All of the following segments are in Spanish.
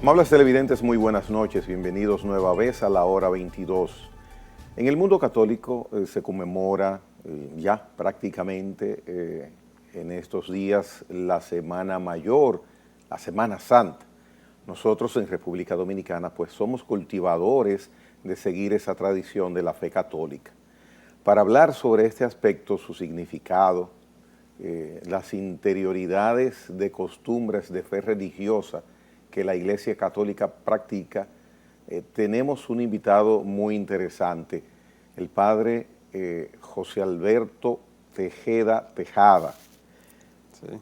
Amables televidentes, muy buenas noches, bienvenidos nueva vez a la hora 22. En el mundo católico se conmemora ya prácticamente en estos días la Semana Mayor, la Semana Santa. Nosotros en República Dominicana pues somos cultivadores de seguir esa tradición de la fe católica. Para hablar sobre este aspecto, su significado, las interioridades de costumbres de fe religiosa que la Iglesia Católica practica, tenemos un invitado muy interesante, el padre José Alberto Tejeda Tejada. Sí.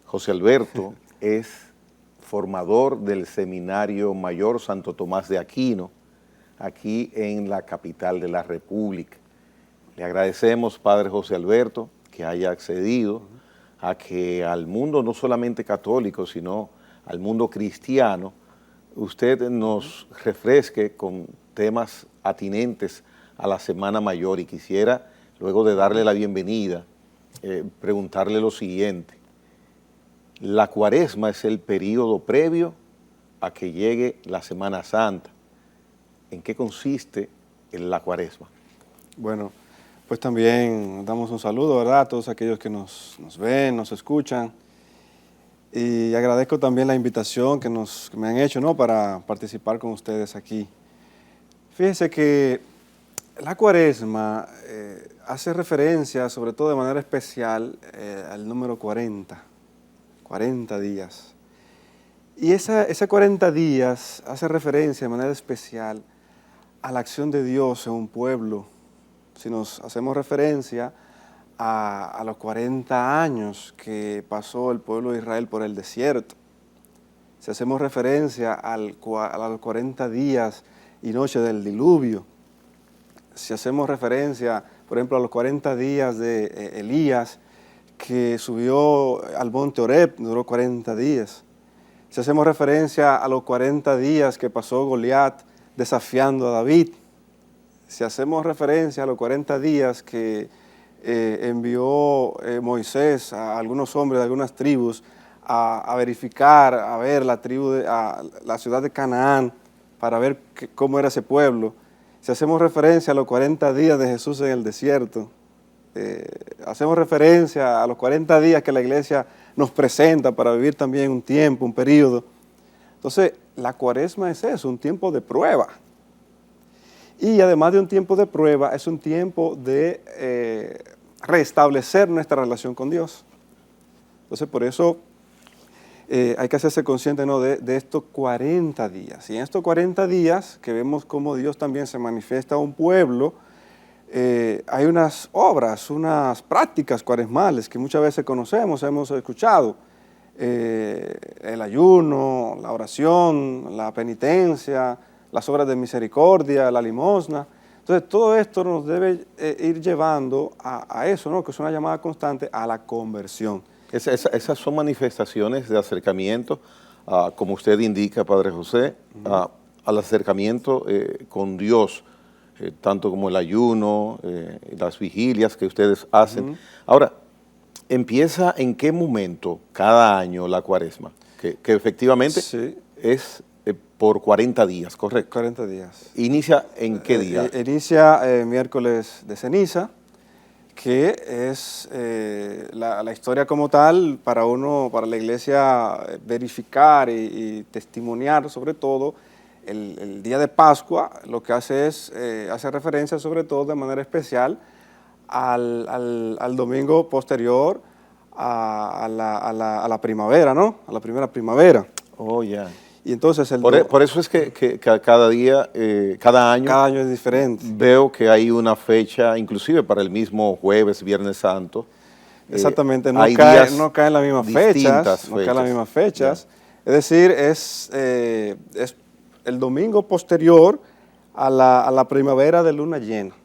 José Alberto es formador del Seminario Mayor Santo Tomás de Aquino, aquí en la capital de la República. Le agradecemos, padre José Alberto, que haya accedido a que al mundo no solamente católico, sino al mundo cristiano, usted nos refresque con temas atinentes a la Semana Mayor, y quisiera, luego de darle la bienvenida, preguntarle lo siguiente. La Cuaresma es el periodo previo a que llegue la Semana Santa. ¿En qué consiste la Cuaresma? Bueno, pues también damos un saludo, ¿verdad?, a todos aquellos que nos ven, nos escuchan. Y agradezco también la invitación que me han hecho, ¿no?, para participar con ustedes aquí. Fíjense que la Cuaresma hace referencia, sobre todo de manera especial, al número 40 días. Y ese 40 días hace referencia de manera especial a la acción de Dios en un pueblo. Si nos hacemos referencia a los 40 años que pasó el pueblo de Israel por el desierto, si hacemos referencia a los 40 días y noches del diluvio, si hacemos referencia, por ejemplo, a los 40 días de Elías, que subió al monte Horeb, duró 40 días, si hacemos referencia a los 40 días que pasó Goliat desafiando a David, si hacemos referencia a los 40 días que envió Moisés a algunos hombres de algunas tribus a verificar, a ver la ciudad de Canaán, para ver cómo era ese pueblo, si hacemos referencia a los 40 días de Jesús en el desierto, hacemos referencia a los 40 días que la iglesia nos presenta para vivir también un tiempo, un periodo. Entonces, la Cuaresma es eso, un tiempo de prueba. Y además de un tiempo de prueba, es un tiempo de restablecer nuestra relación con Dios. Entonces, por eso hay que hacerse consciente, ¿no?, de estos 40 días. Y en estos 40 días, que vemos cómo Dios también se manifiesta a un pueblo, hay unas obras, unas prácticas cuaresmales que muchas veces conocemos, hemos escuchado. El ayuno, la oración, la penitencia, las obras de misericordia, la limosna. Entonces, todo esto nos debe ir llevando a eso, ¿no?, que es una llamada constante a la conversión. Esas son manifestaciones de acercamiento, como usted indica, Padre José, al acercamiento con Dios, tanto como el ayuno, las vigilias que ustedes hacen. Ahora, ¿empieza en qué momento cada año la Cuaresma? Que efectivamente sí, es por 40 días, ¿correcto? 40 días. ¿Inicia en qué día? Inicia miércoles de ceniza, que es la historia como tal para la iglesia verificar y testimoniar, sobre todo el día de Pascua. Lo que hace es, hace referencia sobre todo de manera especial al domingo posterior a la primavera, ¿no?, a la primera primavera. Oh, ya. Y entonces por eso es que cada día, cada año es diferente. Veo que hay una fecha, inclusive para el mismo jueves, Viernes Santo. Exactamente, no hay caen días las mismas fechas, no caen las mismas fechas. Ya. Es decir, es el domingo posterior a la primavera de luna llena.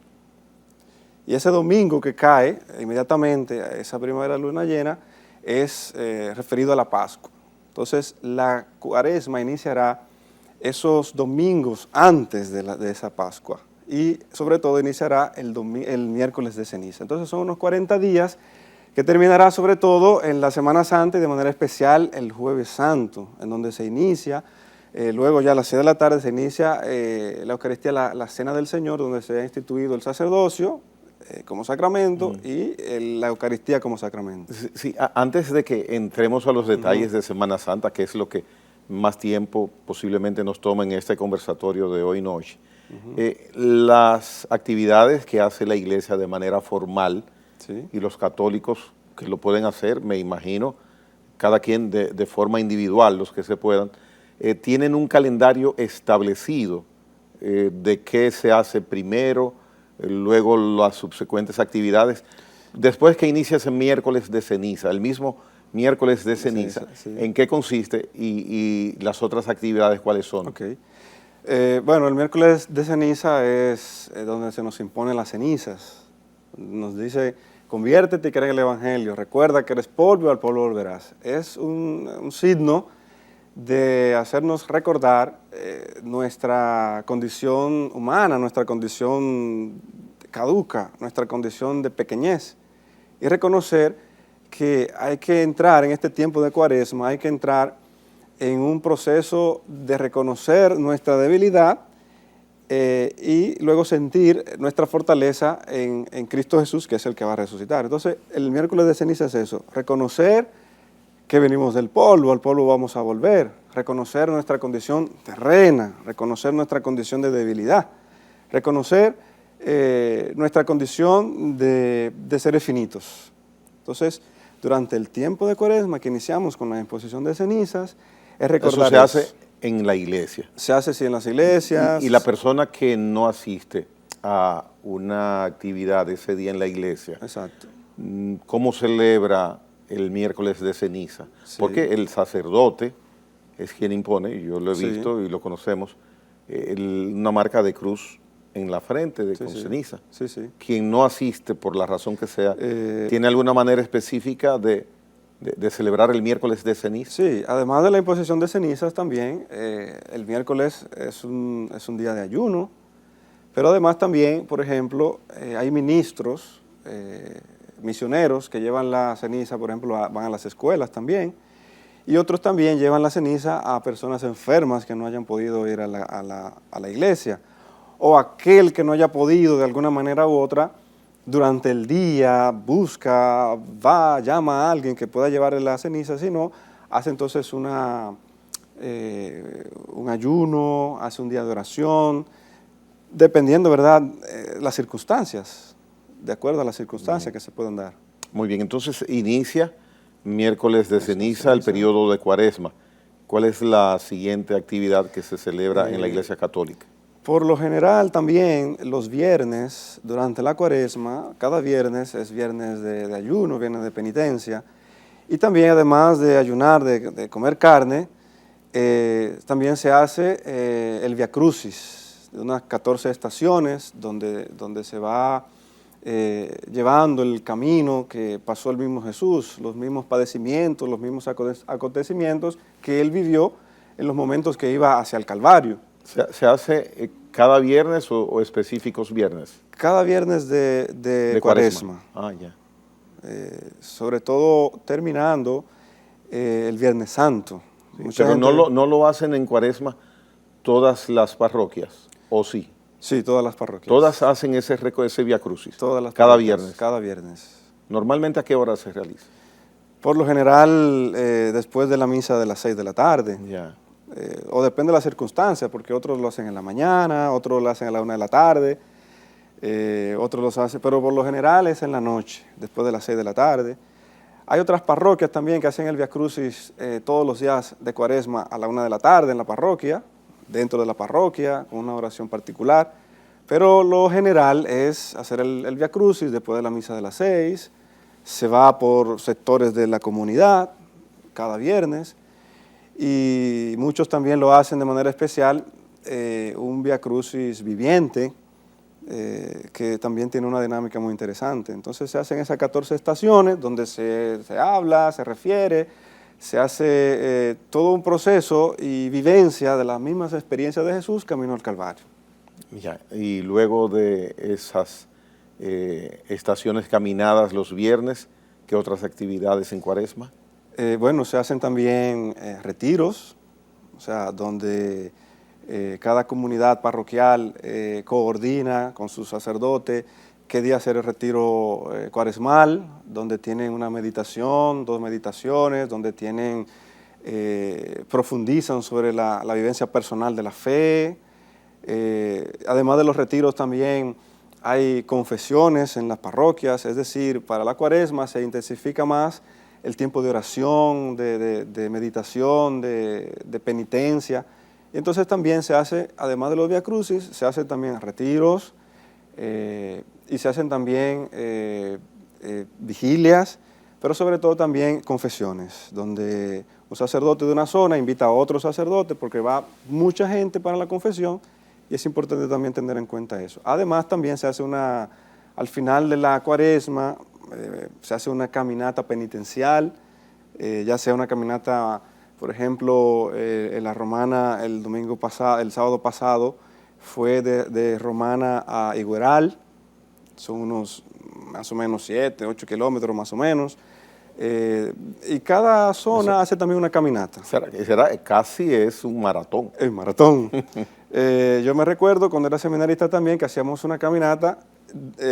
Y ese domingo que cae inmediatamente a esa primavera de luna llena es referido a la Pascua. Entonces, la Cuaresma iniciará esos domingos antes de esa Pascua y sobre todo iniciará el miércoles de ceniza. Entonces son unos 40 días que terminará sobre todo en la Semana Santa y de manera especial el Jueves Santo, en donde se inicia Luego ya a las 6 de la tarde se inicia la Eucaristía, la Cena del Señor, donde se ha instituido el sacerdocio como sacramento y la Eucaristía como sacramento. Sí, sí, antes de que entremos a los detalles de Semana Santa, que es lo que más tiempo posiblemente nos toma en este conversatorio de hoy noche, las actividades que hace la Iglesia de manera formal, Sí. y los católicos que lo pueden hacer, me imagino, cada quien de forma individual, los que se puedan, tienen un calendario establecido de qué se hace primero, luego las subsecuentes actividades. Después que inicia ese miércoles de ceniza, el mismo miércoles de ceniza, Sí. ¿en qué consiste y las otras actividades cuáles son? Ok. Bueno, el miércoles de ceniza es donde se nos imponen las cenizas. Nos dice, conviértete y cree en el Evangelio, recuerda que eres polvo y al polvo volverás. Es un signo de hacernos recordar nuestra condición humana, nuestra condición caduca, nuestra condición de pequeñez y reconocer que hay que entrar en este tiempo de Cuaresma, hay que entrar en un proceso de reconocer nuestra debilidad y luego sentir nuestra fortaleza en Cristo Jesús, que es el que va a resucitar. Entonces, el miércoles de ceniza es eso, reconocer que venimos del polvo, al polvo vamos a volver, reconocer nuestra condición terrena, reconocer nuestra condición de debilidad, reconocer nuestra condición de seres finitos. Entonces, durante el tiempo de Cuaresma que iniciamos con la imposición de cenizas, es recordar eso. Se hace en la iglesia. Se hace sí en las iglesias. Y la persona que no asiste a una actividad ese día en la iglesia, Exacto. ¿cómo celebra el miércoles de ceniza? Sí. Porque el sacerdote es quien impone, y yo lo he Sí. visto y lo conocemos, una marca de cruz en la frente con Sí. ceniza. Sí, sí. Quien no asiste, por la razón que sea, ¿tiene alguna manera específica de celebrar el miércoles de ceniza? Sí, además de la imposición de cenizas también, el miércoles es un día de ayuno, pero además también, por ejemplo, hay ministros, misioneros que llevan la ceniza, por ejemplo, van a las escuelas también, y otros también llevan la ceniza a personas enfermas que no hayan podido ir a la iglesia, o aquel que no haya podido de alguna manera u otra, durante el día busca, va, llama a alguien que pueda llevarle la ceniza, si no, hace entonces un ayuno, hace un día de oración, dependiendo, ¿verdad?, las circunstancias, de acuerdo a las circunstancias que se puedan dar. Muy bien, entonces inicia miércoles de ceniza, el periodo de Cuaresma. ¿Cuál es la siguiente actividad que se celebra en la Iglesia Católica? Por lo general también los viernes, durante la Cuaresma, cada viernes es viernes de ayuno, viernes de penitencia, y también además de ayunar, de comer carne, también se hace el Via Crucis, de unas 14 estaciones donde se va llevando el camino que pasó el mismo Jesús, los mismos padecimientos, los mismos acontecimientos que él vivió en los momentos que iba hacia el Calvario. ¿Se hace cada viernes o específicos viernes? Cada viernes de Cuaresma. Ah, ya. Sobre todo terminando el Viernes Santo. Sí, pero no lo hacen en Cuaresma todas las parroquias, ¿o sí? Sí, todas las parroquias. Todas hacen ese Via Crucis. Todas las cada parroquias, viernes. Cada viernes. ¿Normalmente a qué hora se realiza? Por lo general, después de la misa de las 6 de la tarde. Ya. O depende de las circunstancias, porque otros lo hacen en la mañana, otros lo hacen a la 1 de la tarde, otros los hacen, pero por lo general es en la noche, después de las 6 de la tarde. Hay otras parroquias también que hacen el Via Crucis todos los días de Cuaresma a la 1 de la tarde en la parroquia, dentro de la parroquia, con una oración particular, pero lo general es hacer el Via Crucis después de la misa de las 6, se va por sectores de la comunidad cada viernes, y muchos también lo hacen de manera especial, un Via Crucis viviente, que también tiene una dinámica muy interesante. Entonces se hacen esas 14 estaciones donde se habla, se refiere, se hace todo un proceso y vivencia de las mismas experiencias de Jesús camino al Calvario. Ya. Y luego de esas estaciones caminadas los viernes, ¿qué otras actividades en Cuaresma? Bueno, se hacen también retiros, sea, donde cada comunidad parroquial coordina con su sacerdote qué día hacer el retiro cuaresmal, donde tienen una meditación, 2 meditaciones, donde tienen, profundizan sobre la vivencia personal de la fe. Además de los retiros también hay confesiones en las parroquias, es decir, para la cuaresma se intensifica más el tiempo de oración, de meditación, de penitencia. Y entonces también se hace, además de los Vía Crucis, se hacen también retiros y se hacen también vigilias, pero sobre todo también confesiones, donde un sacerdote de una zona invita a otro sacerdote porque va mucha gente para la confesión y es importante también tener en cuenta eso. Además también se hace al final de la cuaresma, se hace una caminata penitencial, ya sea una caminata, por ejemplo, en la Romana el sábado pasado fue de Romana a Igueral, son unos más o menos 7, 8 kilómetros más o menos, y cada zona hace también una caminata. Casi es un maratón. El maratón. Yo me recuerdo cuando era seminarista también que hacíamos una caminata,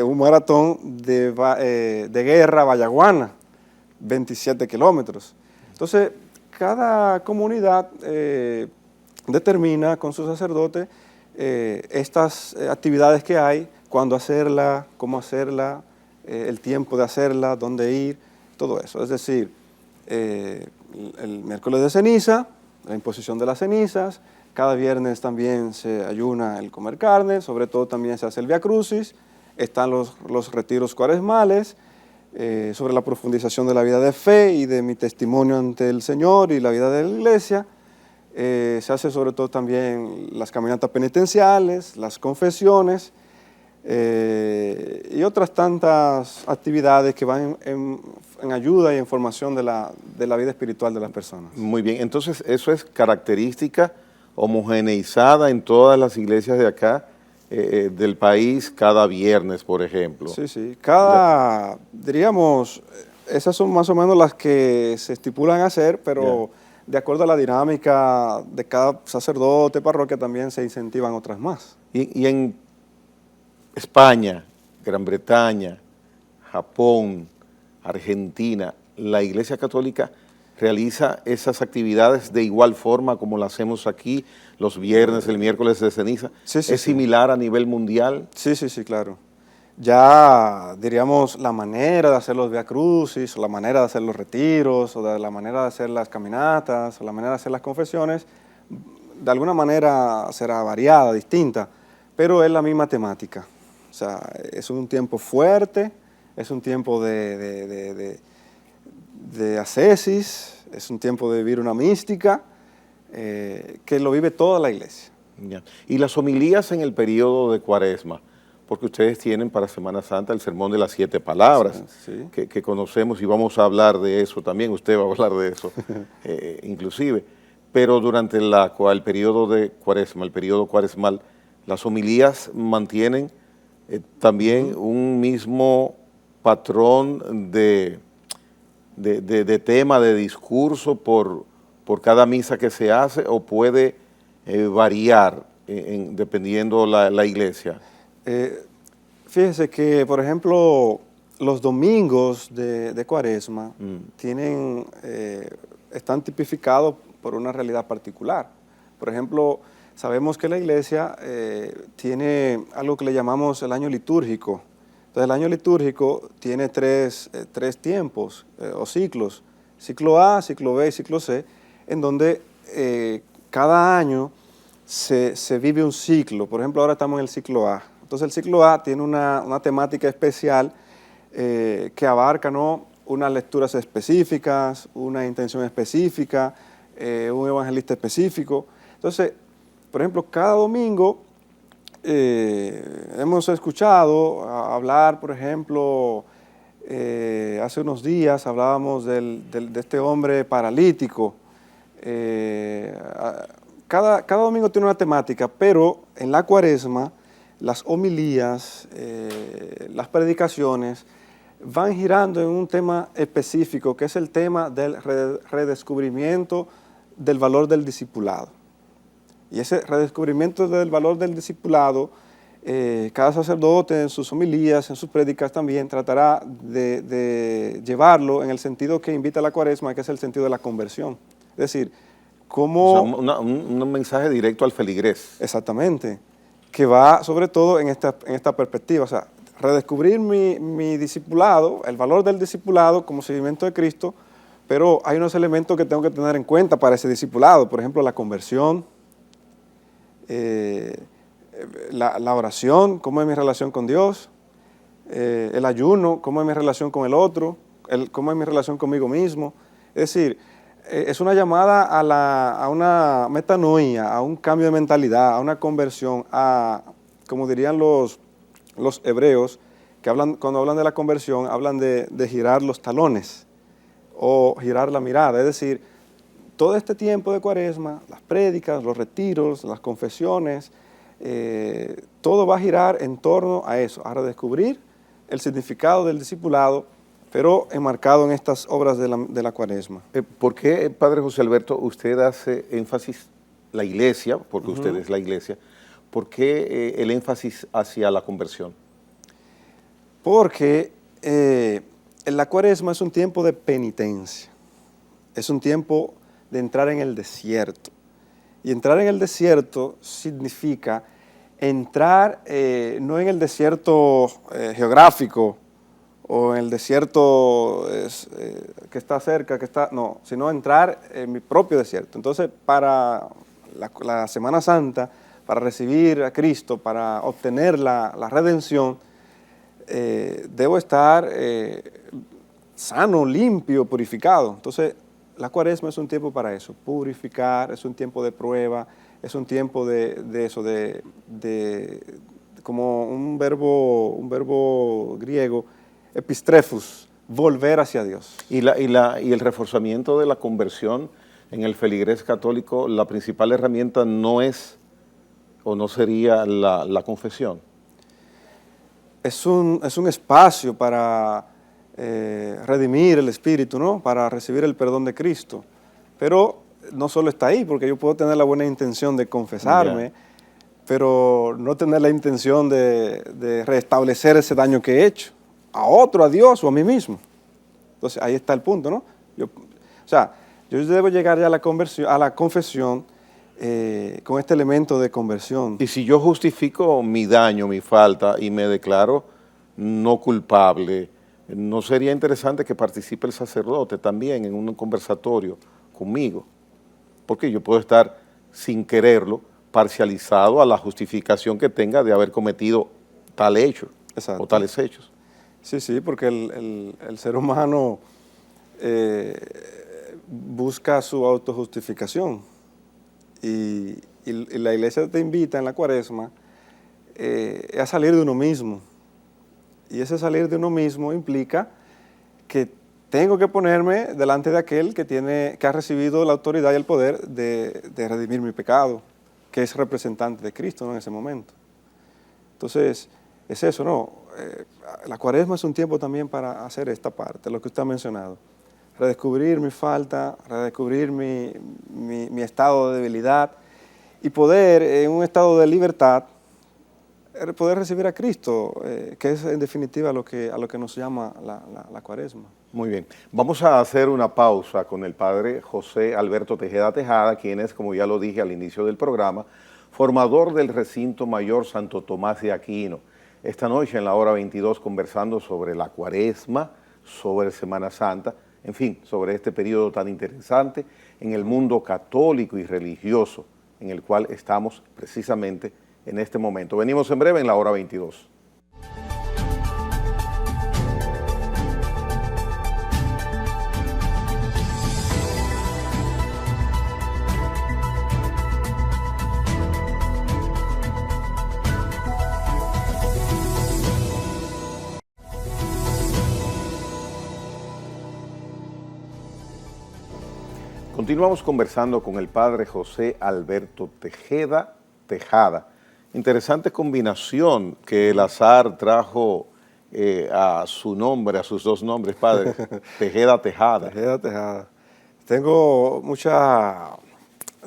un maratón de Guerra a Vallaguana, 27 kilómetros. Entonces, cada comunidad determina con su sacerdote estas actividades que hay, cuándo hacerla, cómo hacerla, el tiempo de hacerla, dónde ir, todo eso. Es decir, el miércoles de ceniza, la imposición de las cenizas, cada viernes también se ayuna el comer carne, sobre todo también se hace el Vía Crucis, están los retiros cuaresmales, sobre la profundización de la vida de fe y de mi testimonio ante el Señor y la vida de la iglesia. Se hace sobre todo también las caminatas penitenciales, las confesiones y otras tantas actividades que van en ayuda y en formación de la vida espiritual de las personas. Muy bien, entonces eso es característica homogeneizada en todas las iglesias de acá, del país, cada viernes, por ejemplo. Sí, sí. Diríamos, esas son más o menos las que se estipulan hacer, pero de acuerdo a la dinámica de cada sacerdote, parroquia, también se incentivan otras más. Y en España, Gran Bretaña, Japón, Argentina, la Iglesia Católica realiza esas actividades de igual forma como las hacemos aquí, los viernes, el miércoles de ceniza. Sí, sí, ¿Es similar a nivel mundial? Sí, sí, sí, claro. Ya, diríamos, la manera de hacer los Vía Crucis, o la manera de hacer los retiros, o la manera de hacer las caminatas, o la manera de hacer las confesiones, de alguna manera será variada, distinta, pero es la misma temática. O sea, es un tiempo fuerte, es un tiempo de ascesis, es un tiempo de vivir una mística que lo vive toda la iglesia. Ya. Y las homilías en el periodo de Cuaresma, porque ustedes tienen para Semana Santa el Sermón de las 7 Palabras, sí. Que conocemos y vamos a hablar de eso también, usted va a hablar de eso inclusive, pero durante el periodo de Cuaresma, el periodo cuaresmal, las homilías mantienen también un mismo patrón de tema, de discurso por cada misa que se hace, o puede variar dependiendo la iglesia. Fíjese que, por ejemplo, los domingos de Cuaresma están tipificados por una realidad particular. Por ejemplo, sabemos que la iglesia tiene algo que le llamamos el año litúrgico. Entonces, el año litúrgico tiene tres tiempos o ciclos, ciclo A, ciclo B y ciclo C, en donde cada año se vive un ciclo. Por ejemplo, ahora estamos en el ciclo A. Entonces, el ciclo A tiene una temática especial que abarca, ¿no?, unas lecturas específicas, una intención específica, un evangelista específico. Entonces, por ejemplo, cada domingo hemos escuchado hablar, por ejemplo, hace unos días hablábamos de este hombre paralítico. Cada domingo tiene una temática, pero en la Cuaresma las homilías, las predicaciones van girando en un tema específico, que es el tema del redescubrimiento del valor del discipulado. Y ese redescubrimiento del valor del discipulado, cada sacerdote en sus homilías, en sus prédicas también tratará de llevarlo en el sentido que invita a la Cuaresma, que es el sentido de la conversión. Es decir, cómo... O sea, un mensaje directo al feligrés. Exactamente, que va sobre todo en esta perspectiva, o sea, redescubrir mi discipulado, el valor del discipulado como seguimiento de Cristo, pero hay unos elementos que tengo que tener en cuenta para ese discipulado, por ejemplo, la conversión, la oración, cómo es mi relación con Dios, el ayuno, cómo es mi relación con el otro, cómo es mi relación conmigo mismo. Es decir, es una llamada a una metanoia, a un cambio de mentalidad, a una conversión, como dirían los hebreos, que cuando hablan de la conversión, hablan de girar los talones o girar la mirada. Es decir, todo este tiempo de Cuaresma, las prédicas, los retiros, las confesiones, todo va a girar en torno a eso, a redescubrir el significado del discipulado, pero enmarcado en estas obras de la Cuaresma. ¿Por qué, Padre José Alberto, usted hace énfasis, la Iglesia, porque usted es la Iglesia, por qué el énfasis hacia la conversión? Porque la Cuaresma es un tiempo de penitencia, es un tiempo de entrar en el desierto. Y entrar en el desierto significa entrar no en el desierto geográfico o en el desierto que está cerca, no, sino entrar en mi propio desierto. Entonces, para la Semana Santa, para recibir a Cristo, para obtener la redención, debo estar sano, limpio, purificado. Entonces, la Cuaresma es un tiempo para eso, purificar, es un tiempo de prueba, es un tiempo de como un verbo griego, epistrefus, volver hacia Dios. Y el reforzamiento de la conversión en el feligrés católico, la principal herramienta no es o no sería la confesión. Es un espacio para redimir el espíritu, ¿no? Para recibir el perdón de Cristo. Pero no solo está ahí, porque yo puedo tener la buena intención de confesarme, pero no tener la intención de restablecer ese daño que he hecho a otro, a Dios o a mí mismo. Entonces ahí está el punto, ¿no? Yo debo llegar ya a la confesión con este elemento de conversión. Y si yo justifico mi daño, mi falta y me declaro no culpable, ¿no sería interesante que participe el sacerdote también en un conversatorio conmigo? Porque yo puedo estar sin quererlo parcializado a la justificación que tenga de haber cometido tal hecho. Exacto. O tales hechos. Sí, porque el ser humano busca su autojustificación y la Iglesia te invita en la Cuaresma a salir de uno mismo. Y ese salir de uno mismo implica que tengo que ponerme delante de aquel que ha recibido la autoridad y el poder de redimir mi pecado, que es representante de Cristo, ¿no? En ese momento. Entonces, es eso, ¿no? La Cuaresma es un tiempo también para hacer esta parte, lo que usted ha mencionado. Redescubrir mi falta, redescubrir mi estado de debilidad y poder, en un estado de libertad, poder recibir a Cristo, que es en definitiva a lo que nos llama la Cuaresma. Muy bien. Vamos a hacer una pausa con el Padre José Alberto Tejeda Tejada, quien es, como ya lo dije al inicio del programa, formador del Recinto Mayor Santo Tomás de Aquino. Esta noche en la hora 22 conversando sobre la Cuaresma, sobre Semana Santa, en fin, sobre este periodo tan interesante en el mundo católico y religioso en el cual estamos precisamente en este momento. Venimos en breve en la hora 22. Continuamos conversando con el Padre José Alberto Tejeda Tejada. Interesante combinación que el azar trajo a su nombre, a sus dos nombres, Padre, Tejeda Tejada. Tejeda Tejada. Tengo mucha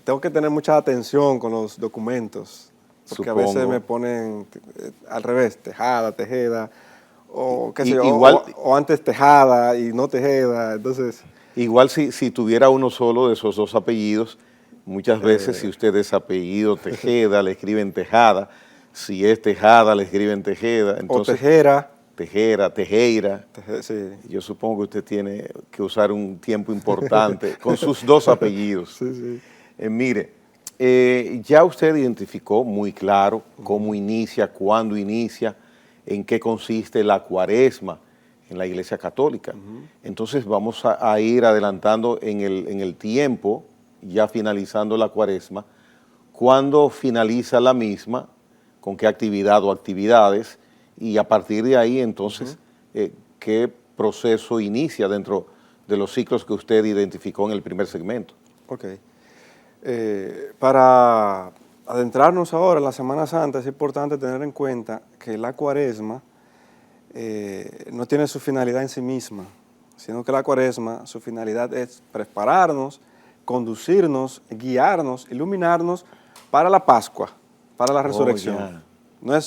tengo que tener mucha atención con los documentos, porque a veces Supongo. me ponen al revés, Tejada, Tejeda, o qué sé yo, Igual, o antes Tejada y no Tejeda, entonces... igual si tuviera uno solo de esos dos apellidos, muchas veces si usted es apellido Tejeda, le escriben Tejada, si es Tejada, le escriben Tejeda, entonces... o Tejera. Tejeira. Sí. Yo supongo que usted tiene que usar un tiempo importante con sus dos apellidos. Sí, sí. Mire, ya usted identificó muy claro cómo inicia, cuándo inicia, en qué consiste la cuaresma en la Iglesia Católica. Entonces vamos a ir adelantando en el tiempo, ya finalizando la cuaresma, cuándo finaliza la misma, con qué actividad o actividades, y a partir de ahí entonces, ¿qué proceso inicia dentro de los ciclos que usted identificó en el primer segmento? Ok. Para adentrarnos ahora en la Semana Santa es importante tener en cuenta que la cuaresma no tiene su finalidad en sí misma, sino que la cuaresma, su finalidad es prepararnos, conducirnos, guiarnos, iluminarnos para la Pascua, para la resurrección. Ya.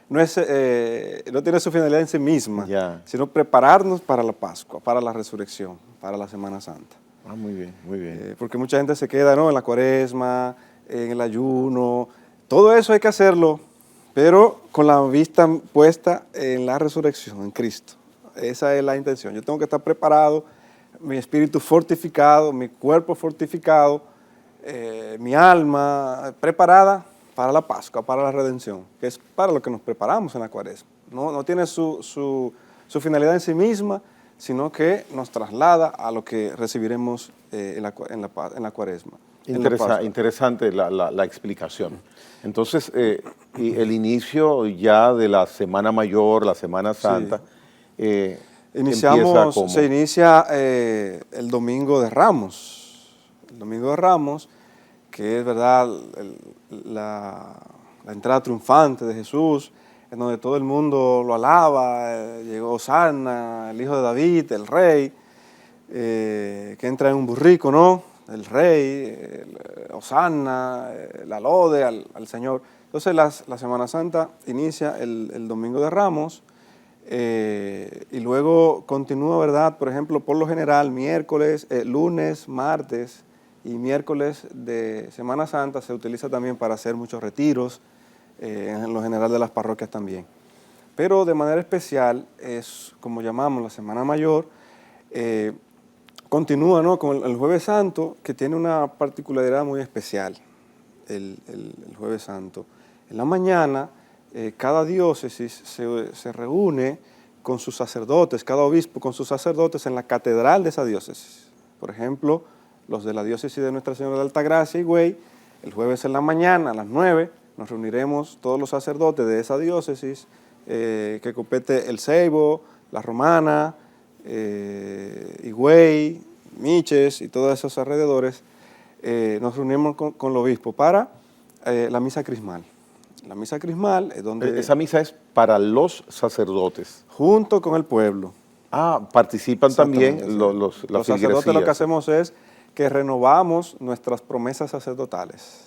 No tiene su finalidad en sí misma, Ya. sino prepararnos para la Pascua, para la resurrección, para la Semana Santa. Ah, muy bien, muy bien. Porque mucha gente se queda, ¿no?, en la cuaresma, en el ayuno. Todo eso hay que hacerlo, pero con la vista puesta en la resurrección, en Cristo. Esa es la intención. Yo tengo que estar preparado, mi espíritu fortificado, mi cuerpo fortificado, mi alma preparada para la Pascua, para la redención, que es para lo que nos preparamos en la cuaresma. No tiene su finalidad en sí misma, sino que nos traslada a lo que recibiremos en la cuaresma. Interesante la explicación. Entonces, y el inicio ya de la Semana Mayor, la Semana Santa, Sí. empieza Se inicia el Domingo de Ramos. El Domingo de Ramos, que es, ¿verdad?, la entrada triunfante de Jesús, en donde todo el mundo lo alaba, llegó Hosanna, el hijo de David, el rey, que entra en un burrico, ¿no?, el rey, Hosanna, la lode al Señor. Entonces la Semana Santa inicia el Domingo de Ramos, y luego continúa, ¿verdad?, por ejemplo, por lo general, lunes, martes y miércoles de Semana Santa se utiliza también para hacer muchos retiros, en lo general de las parroquias también. Pero de manera especial es, como llamamos, la Semana Mayor, continúa, ¿no?, con el Jueves Santo, que tiene una particularidad muy especial, el Jueves Santo. En la mañana, cada diócesis se reúne con sus sacerdotes, cada obispo con sus sacerdotes en la catedral de esa diócesis. Por ejemplo, los de la diócesis de Nuestra Señora de Altagracia y Higüey, el jueves en la mañana a las 9, nos reuniremos todos los sacerdotes de esa diócesis, que compete El Ceibo, La Romana, Higüey, Miches y todos esos alrededores. Nos reunimos con el obispo para la misa crismal. La misa crismal es donde... Esa misa es para los sacerdotes. Junto con el pueblo. Participan también Sí. los sacerdotes. Lo que hacemos es que renovamos nuestras promesas sacerdotales.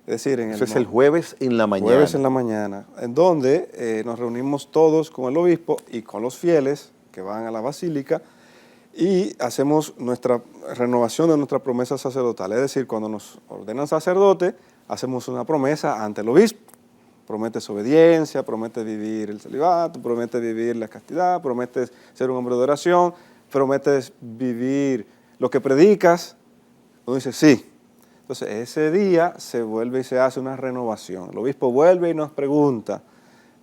Es decir, Eso es el jueves en la mañana. Jueves en la mañana, en donde nos reunimos todos con el obispo y con los fieles que van a la basílica y hacemos nuestra renovación de nuestra promesa sacerdotal. Es decir, cuando nos ordenan sacerdote, hacemos una promesa ante el obispo. Prometes obediencia, prometes vivir el celibato, prometes vivir la castidad, prometes ser un hombre de oración, prometes vivir lo que predicas. Uno dice sí. Entonces ese día se vuelve y se hace una renovación. El obispo vuelve y nos pregunta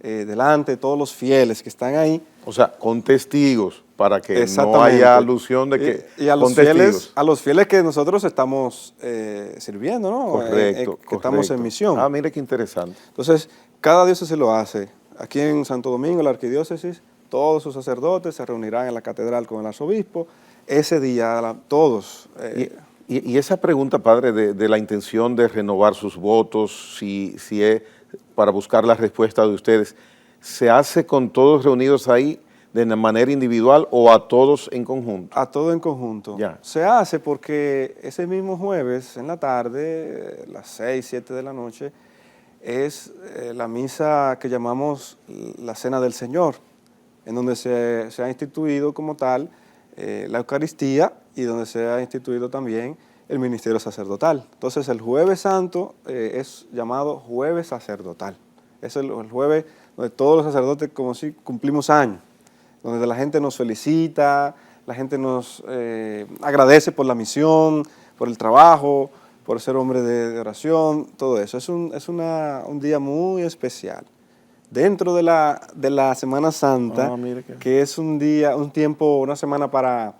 delante de todos los fieles que están ahí. O sea, con testigos, para que no haya alusión de que y a los fieles que nosotros estamos sirviendo, ¿no? Correcto, que estamos en misión. Mire qué interesante. Entonces, cada diócesis lo hace. Aquí en Santo Domingo, la arquidiócesis, todos sus sacerdotes se reunirán en la catedral con el arzobispo. Ese día, todos... Y esa pregunta, padre, de la intención de renovar sus votos, si es para buscar la respuesta de ustedes, ¿se hace con todos reunidos ahí de manera individual o a todos en conjunto? A todo en conjunto. Ya. Se hace porque ese mismo jueves en la tarde, las 6, 7 de la noche, es la misa que llamamos la Cena del Señor, en donde se ha instituido como tal la Eucaristía y donde se ha instituido también el ministerio sacerdotal. Entonces el Jueves Santo es llamado Jueves Sacerdotal. Es el jueves donde todos los sacerdotes como si cumplimos años, donde la gente nos felicita, la gente nos agradece por la misión, por el trabajo, por ser hombre de oración, todo eso. Es un día muy especial. Dentro de la Semana Santa, que es un tiempo, una semana para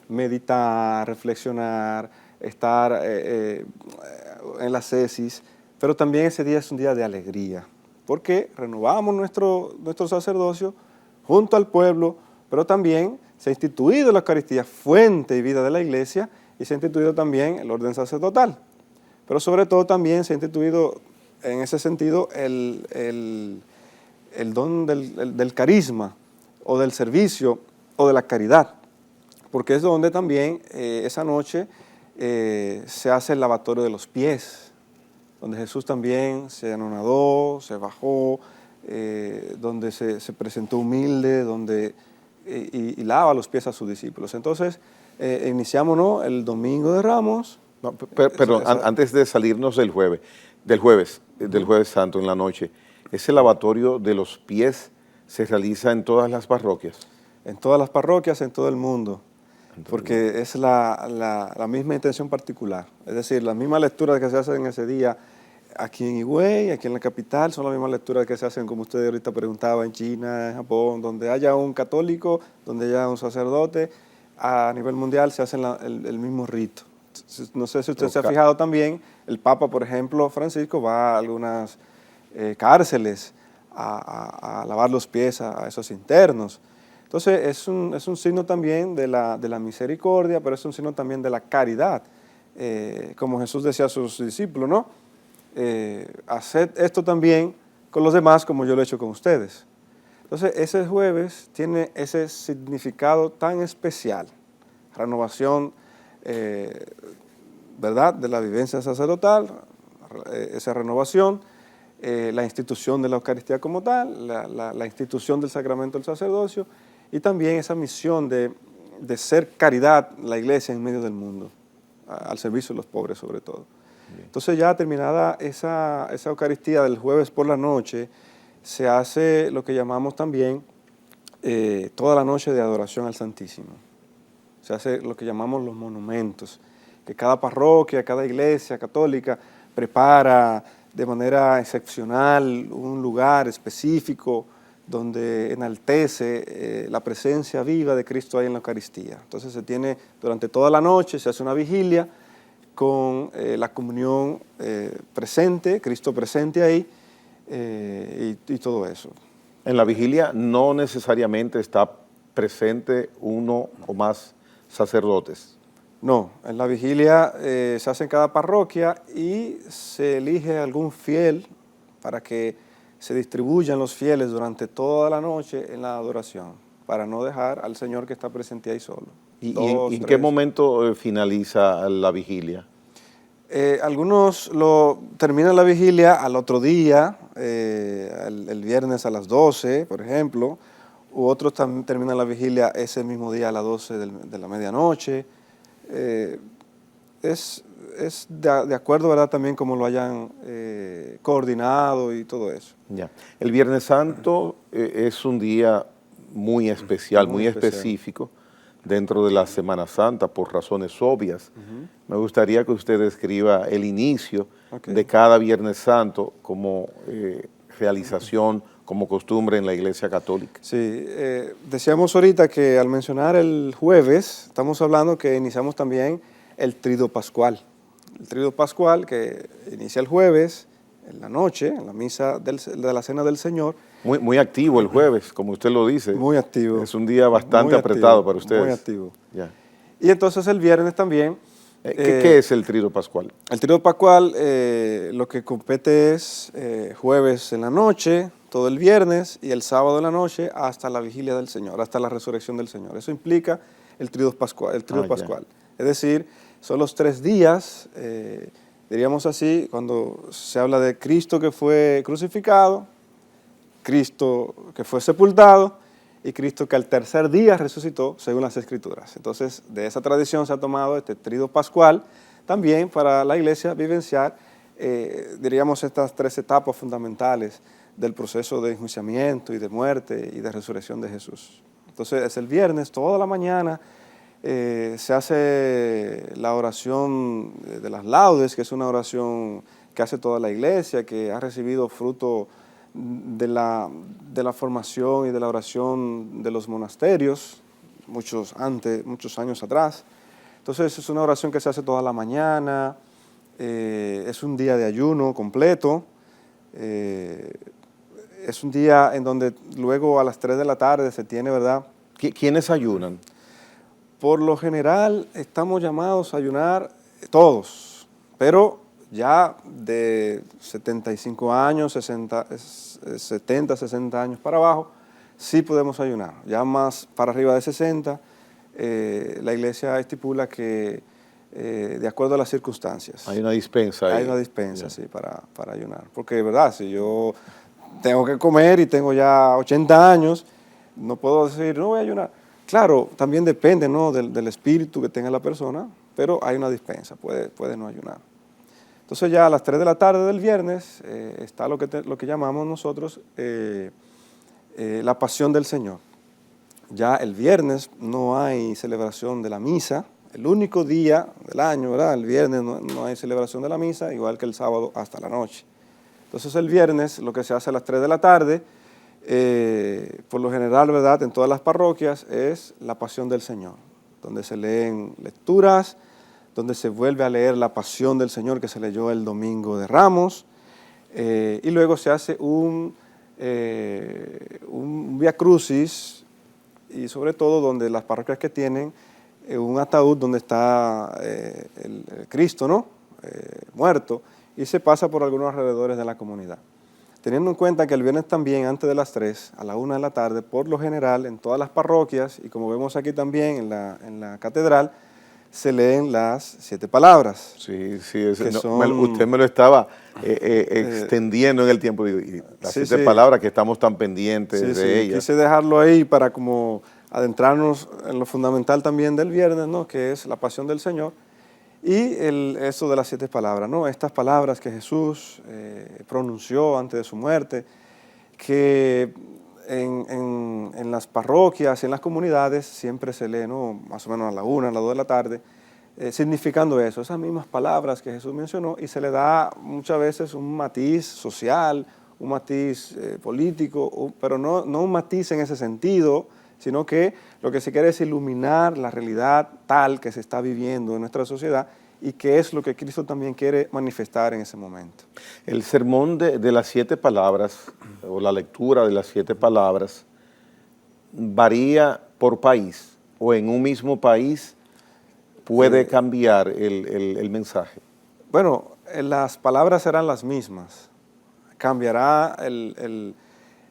meditar, reflexionar, estar en la cesis, pero también ese día es un día de alegría, porque renovamos nuestro sacerdocio junto al pueblo, pero también se ha instituido la Eucaristía, fuente y vida de la Iglesia, y se ha instituido también el orden sacerdotal. Pero sobre todo también se ha instituido en ese sentido el don del carisma o del servicio o de la caridad, porque es donde también esa noche se hace el lavatorio de los pies, donde Jesús también se anonadó, se bajó, donde se presentó humilde, y lava los pies a sus discípulos. Entonces, iniciamos, ¿no?, el Domingo de Ramos. No, perdón, antes de salirnos del jueves Santo en la noche, ¿ese lavatorio de los pies se realiza en todas las parroquias? En todas las parroquias, en todo el mundo, porque es la misma intención particular. Es decir, las mismas lecturas que se hacen en ese día aquí en Higüey, aquí en la capital, son las mismas lecturas que se hacen, como usted ahorita preguntaba, en China, en Japón, donde haya un católico, donde haya un sacerdote, a nivel mundial se hace el mismo rito. No sé si usted se ha fijado también, el Papa, por ejemplo, Francisco, va a algunas cárceles a lavar los pies a esos internos. Entonces es un signo también de la misericordia, pero es un signo también de la caridad. Como Jesús decía a sus discípulos, ¿no? Haced esto también con los demás como yo lo he hecho con ustedes. Entonces ese jueves tiene ese significado tan especial, renovación, ¿verdad?, de la vivencia sacerdotal, esa renovación, la institución de la Eucaristía como tal, la institución del sacramento del sacerdocio, y también esa misión de ser caridad, la Iglesia en medio del mundo, al servicio de los pobres sobre todo. Bien. Entonces ya terminada esa Eucaristía del jueves por la noche, se hace lo que llamamos también toda la noche de adoración al Santísimo. Se hace lo que llamamos los monumentos, que cada parroquia, cada iglesia católica prepara de manera excepcional un lugar específico donde enaltece la presencia viva de Cristo ahí en la Eucaristía. Entonces se tiene durante toda la noche, se hace una vigilia con la comunión presente, Cristo presente ahí, y todo eso. En la vigilia no necesariamente está presente uno o más sacerdotes. No, en la vigilia se hace en cada parroquia y se elige algún fiel para que se distribuyan los fieles durante toda la noche en la adoración, para no dejar al Señor que está presente ahí solo. ¿Y en qué momento finaliza la vigilia? Algunos terminan la vigilia al otro día, el viernes a las 12, por ejemplo, u otros también terminan la vigilia ese mismo día a las 12 de la medianoche. Es de acuerdo, ¿verdad?, también como lo hayan coordinado y todo eso. Ya. El Viernes Santo es un día muy especial, muy específico dentro de la Semana Santa por razones obvias. Me gustaría que usted describa el inicio de cada Viernes Santo como realización, como costumbre en la Iglesia Católica. Sí, decíamos ahorita que al mencionar el jueves, estamos hablando que iniciamos también el Triduo Pascual. El Triduo Pascual que inicia el jueves, en la noche, en la misa de la Cena del Señor. Muy activo el jueves, como usted lo dice. Muy activo. Es un día bastante apretado para ustedes. Muy activo. Ya. Y entonces el viernes también. ¿Qué es el Triduo Pascual? El Triduo Pascual lo que compete es jueves en la noche, todo el viernes y el sábado en la noche hasta la vigilia del Señor, hasta la resurrección del Señor. Eso implica el tríodo pascual. Es decir, son los 3 días, diríamos así, cuando se habla de Cristo que fue crucificado, Cristo que fue sepultado y Cristo que al tercer día resucitó, según las Escrituras. Entonces, de esa tradición se ha tomado este tríodo pascual, también para la iglesia vivenciar, diríamos, estas 3 etapas fundamentales del proceso de enjuiciamiento y de muerte y de resurrección de Jesús. Entonces, es el viernes, toda la mañana, se hace la oración de las laudes, que es una oración que hace toda la iglesia, que ha recibido fruto de la formación y de la oración de los monasterios, muchos años atrás. Entonces es una oración que se hace toda la mañana, es un día de ayuno completo, es un día en donde luego a las 3 de la tarde se tiene, ¿verdad? ¿Quiénes ayunan? Por lo general estamos llamados a ayunar todos, pero ya de 75 años, 70, 60 años para abajo, sí podemos ayunar. Ya más para arriba de 60, la iglesia estipula que de acuerdo a las circunstancias. Hay una dispensa ahí. Hay una dispensa, sí, para ayunar. Porque de verdad, si yo tengo que comer y tengo ya 80 años, no puedo decir, no voy a ayunar. Claro, también depende, ¿no?, del espíritu que tenga la persona, pero hay una dispensa, puede no ayunar. Entonces ya a las 3 de la tarde del viernes está lo que llamamos nosotros la pasión del Señor. Ya el viernes no hay celebración de la misa, el único día del año, ¿verdad? El viernes no hay celebración de la misa, igual que el sábado hasta la noche. Entonces el viernes lo que se hace a las 3 de la tarde, por lo general, ¿verdad?, en todas las parroquias, es la pasión del Señor, donde se leen lecturas, donde se vuelve a leer la pasión del Señor que se leyó el domingo de Ramos, y luego se hace un Vía Crucis, y sobre todo donde las parroquias que tienen un ataúd donde está el Cristo, ¿no?, muerto, y se pasa por algunos alrededores de la comunidad. Teniendo en cuenta que el viernes también, antes de las 3, a la 1 de la tarde, por lo general, en todas las parroquias, y como vemos aquí también en la catedral, se leen las 7 palabras. Sí, usted me lo estaba extendiendo en el tiempo. Y las 7 palabras que estamos tan pendientes de ellas. Quise dejarlo ahí para como adentrarnos en lo fundamental también del viernes, ¿no?, que es la pasión del Señor. Y eso de las 7 palabras, ¿no?, estas palabras que Jesús pronunció antes de su muerte, que en las parroquias, en las comunidades, siempre se lee, ¿no?, más o menos a la 1, a las 2 de la tarde, significando eso, esas mismas palabras que Jesús mencionó, y se le da muchas veces un matiz social, un matiz político, pero no un matiz en ese sentido, sino que lo que se quiere es iluminar la realidad tal que se está viviendo en nuestra sociedad y que es lo que Cristo también quiere manifestar en ese momento. El sermón de las 7 palabras, o la lectura de las 7 palabras, varía por país, o en un mismo país puede cambiar el mensaje. Bueno, las palabras serán las mismas, cambiará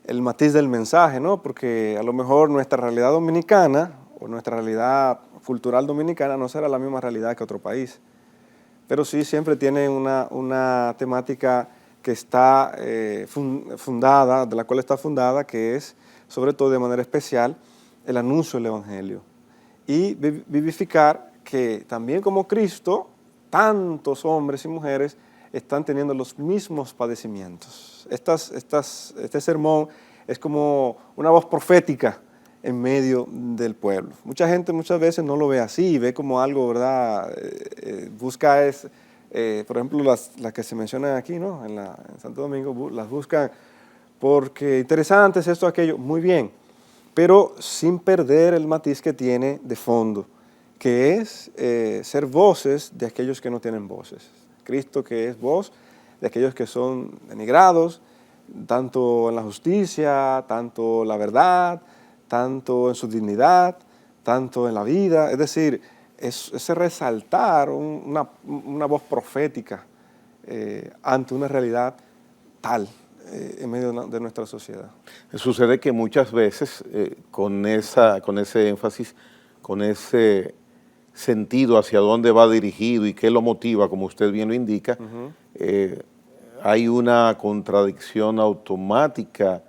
el matiz del mensaje, ¿no?, porque a lo mejor nuestra realidad dominicana o nuestra realidad cultural dominicana no será la misma realidad que otro país, pero sí siempre tiene una temática que está fundada, de la cual está fundada, que es, sobre todo de manera especial, el anuncio del Evangelio y vivificar que también como Cristo, tantos hombres y mujeres están teniendo los mismos padecimientos. Este sermón es como una voz profética en medio del pueblo. Mucha gente muchas veces no lo ve así, ve como algo, ¿verdad? Busca por ejemplo, las que se mencionan aquí, ¿no?, en Santo Domingo, las buscan porque interesantes, esto, aquello, muy bien, pero sin perder el matiz que tiene de fondo, que es ser voces de aquellos que no tienen voces. Cristo, que es voz de aquellos que son denigrados, tanto en la justicia, tanto en la verdad, tanto en su dignidad, tanto en la vida. Es decir, es resaltar una voz profética ante una realidad tal. en medio de nuestra sociedad. Sucede que muchas veces con ese énfasis, con ese sentido hacia dónde va dirigido y qué lo motiva, como usted bien lo indica, hay una contradicción automática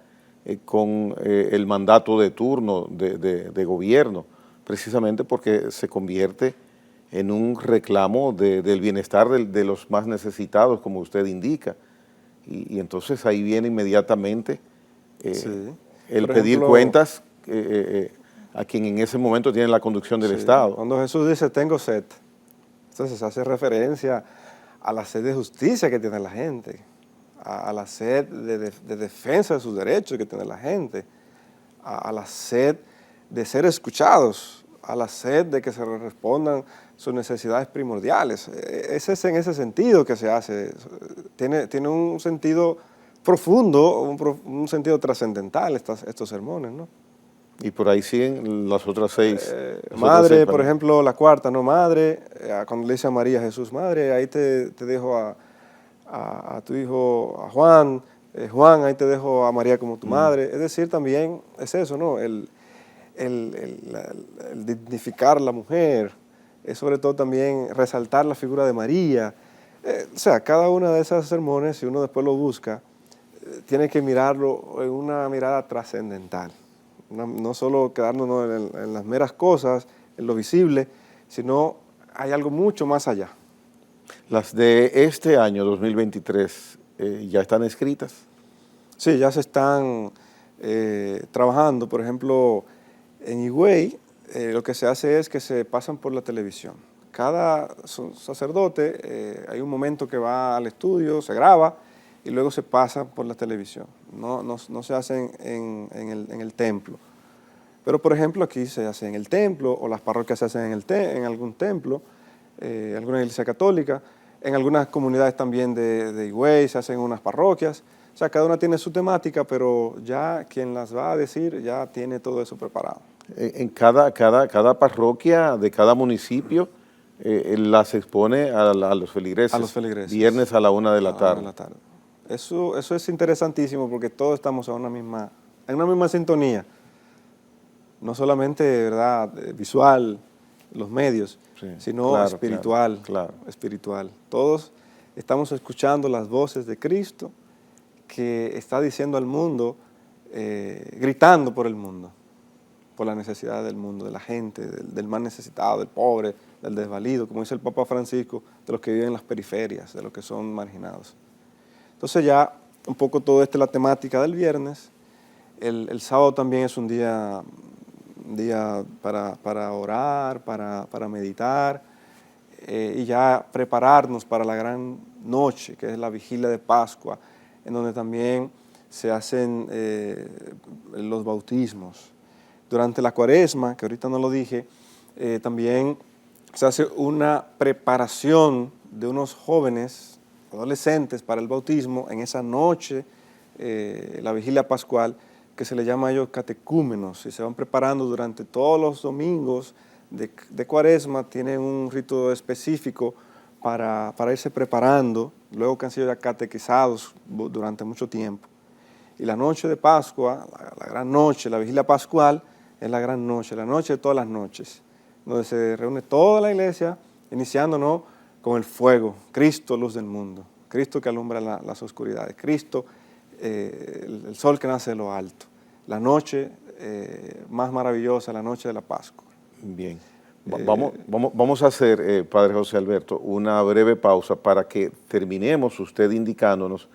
con el mandato de turno de gobierno, precisamente porque se convierte en un reclamo del bienestar de los más necesitados, como usted indica. Y entonces ahí viene inmediatamente Sí. el Por pedir ejemplo, cuentas a quien en ese momento tiene la conducción del sí, Estado. cuando Jesús dice, tengo sed, entonces hace referencia a la sed de justicia que tiene la gente, a la sed de defensa de sus derechos que tiene la gente, a la sed de ser escuchados, a la sed de que se respondan sus necesidades primordiales. Es en ese sentido que se hace. Tiene un sentido profundo, un sentido trascendental estos sermones, ¿no? Y por ahí siguen las otras seis. Madre, por ejemplo, la cuarta, ¿no? Madre, cuando le dice a María, Jesús, madre, ahí te dejo a tu hijo, a Juan, Juan, ahí te dejo a María como tu madre. Es decir, también es eso, ¿no? El dignificar a la mujer, es sobre todo también resaltar la figura de María. O sea, cada una de esas sermones, si uno después lo busca, tiene que mirarlo en una mirada trascendental. No solo quedarnos en las meras cosas, en lo visible, sino hay algo mucho más allá. Las de este año, 2023, ¿ya están escritas? Sí, ya se están trabajando. Por ejemplo, en Higüey, lo que se hace es que se pasan por la televisión. Cada sacerdote, hay un momento que va al estudio, se graba y luego se pasa por la televisión. No se hace en el templo. Pero, por ejemplo, aquí se hace en el templo, o las parroquias se hacen en algún templo, alguna iglesia católica. En algunas comunidades también de Higüey se hacen unas parroquias. O sea, cada una tiene su temática, pero ya quien las va a decir ya tiene todo eso preparado. En cada parroquia de cada municipio las expone a los feligreses. A los feligreses. Viernes a la 1 de la tarde. Eso es interesantísimo porque todos estamos en una misma sintonía. No solamente, ¿verdad?, visual, los medios, sí, sino claro, espiritual, claro. Espiritual. Todos estamos escuchando las voces de Cristo que está diciendo al mundo, gritando por el mundo, por la necesidad del mundo, de la gente, del más necesitado, del pobre, del desvalido, como dice el Papa Francisco, de los que viven en las periferias, de los que son marginados. Entonces ya un poco todo esto es la temática del viernes. El sábado también es un día para orar, para meditar y ya prepararnos para la gran noche, que es la vigilia de Pascua, en donde también se hacen los bautismos. Durante la Cuaresma, que ahorita no lo dije, también se hace una preparación de unos jóvenes, adolescentes, para el bautismo en esa noche, la vigilia pascual, que se le llama a ellos catecúmenos, y se van preparando durante todos los domingos de Cuaresma, tienen un rito específico para irse preparando, luego que han sido ya catequizados durante mucho tiempo. Y la noche de Pascua, la gran noche, la vigilia pascual, es la gran noche, la noche de todas las noches, donde se reúne toda la iglesia, iniciándonos con el fuego, Cristo, luz del mundo, Cristo que alumbra las oscuridades, Cristo, el sol que nace de lo alto, la noche más maravillosa, la noche de la Pascua. Bien, vamos a hacer, Padre José Alberto, una breve pausa para que terminemos usted indicándonos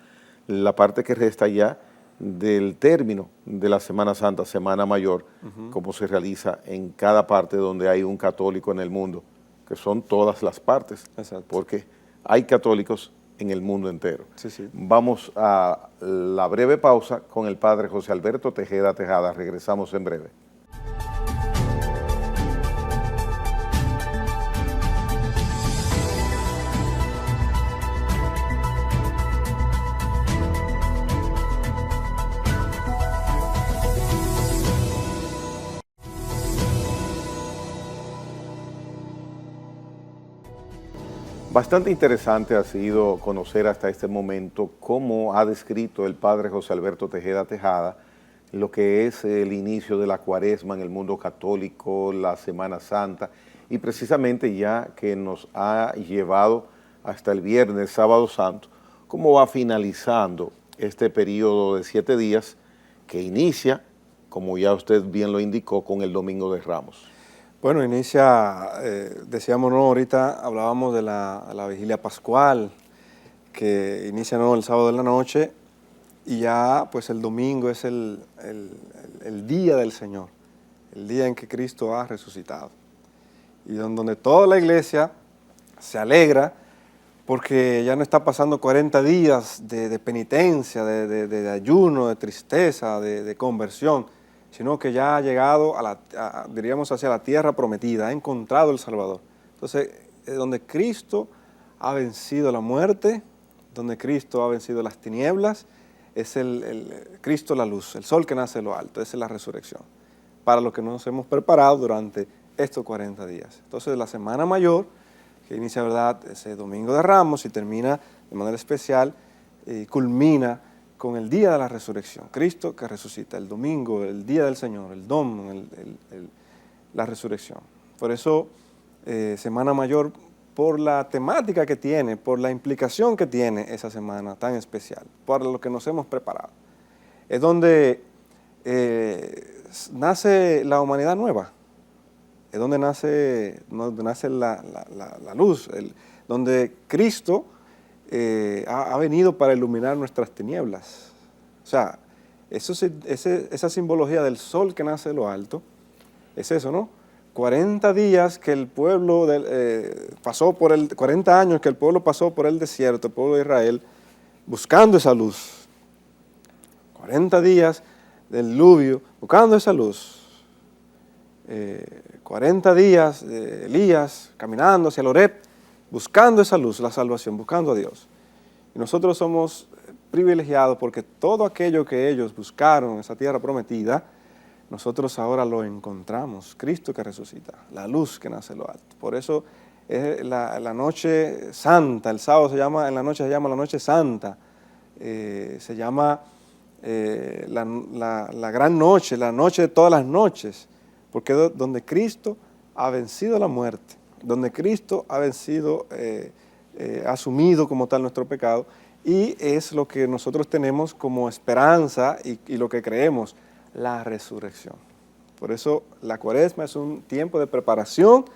la parte que resta ya del término de la Semana Santa, Semana Mayor, como se realiza en cada parte donde hay un católico en el mundo, que son todas las partes. Exacto. Porque hay católicos en el mundo entero. Sí, sí. Vamos a la breve pausa con el Padre José Alberto Tejeda Tejada. Regresamos en breve. Bastante interesante ha sido conocer hasta este momento cómo ha descrito el padre José Alberto Tejeda Tejada lo que es el inicio de la Cuaresma en el mundo católico, la Semana Santa, y precisamente ya que nos ha llevado hasta el viernes, sábado santo, cómo va finalizando este periodo de 7 días que inicia, como ya usted bien lo indicó, con el Domingo de Ramos. Bueno, inicia, decíamos, ¿no? Ahorita hablábamos de la vigilia pascual, que inicia, ¿no?, el sábado de la noche, y ya pues el domingo es el día del Señor, el día en que Cristo ha resucitado. Y donde toda la iglesia se alegra porque ya no está pasando 40 días de penitencia, de ayuno, de tristeza, de conversión, sino que ya ha llegado diríamos, hacia la tierra prometida, ha encontrado el Salvador. Entonces, donde Cristo ha vencido la muerte, donde Cristo ha vencido las tinieblas, es Cristo la luz, el sol que nace de lo alto, esa es la resurrección, para lo que nos hemos preparado durante estos 40 días. Entonces, la Semana Mayor, que inicia, ¿verdad?, ese Domingo de Ramos y termina de manera especial, culmina con el día de la resurrección, Cristo que resucita, el domingo, el día del Señor, el Dom, la resurrección. Por eso, Semana Mayor, por la temática que tiene, por la implicación que tiene esa semana tan especial, por lo que nos hemos preparado. Es donde nace la humanidad nueva, es donde nace la luz, donde Cristo ha venido para iluminar nuestras tinieblas. O sea, esa simbología del sol que nace de lo alto, es eso, ¿no? 40 días que el pueblo 40 años que el pueblo pasó por el desierto, el pueblo de Israel, buscando esa luz. 40 días del diluvio, buscando esa luz. 40 días de Elías caminando hacia el Horeb, buscando esa luz, la salvación, buscando a Dios. Y nosotros somos privilegiados porque todo aquello que ellos buscaron en esa tierra prometida, nosotros ahora lo encontramos, Cristo que resucita, la luz que nace de lo alto. Por eso es la noche santa, el sábado en la noche se llama la noche santa, se llama la gran noche, la noche de todas las noches, porque es donde Cristo ha vencido la muerte, donde Cristo ha vencido, asumido como tal nuestro pecado, y es lo que nosotros tenemos como esperanza y lo que creemos, la resurrección. Por eso la Cuaresma es un tiempo de preparación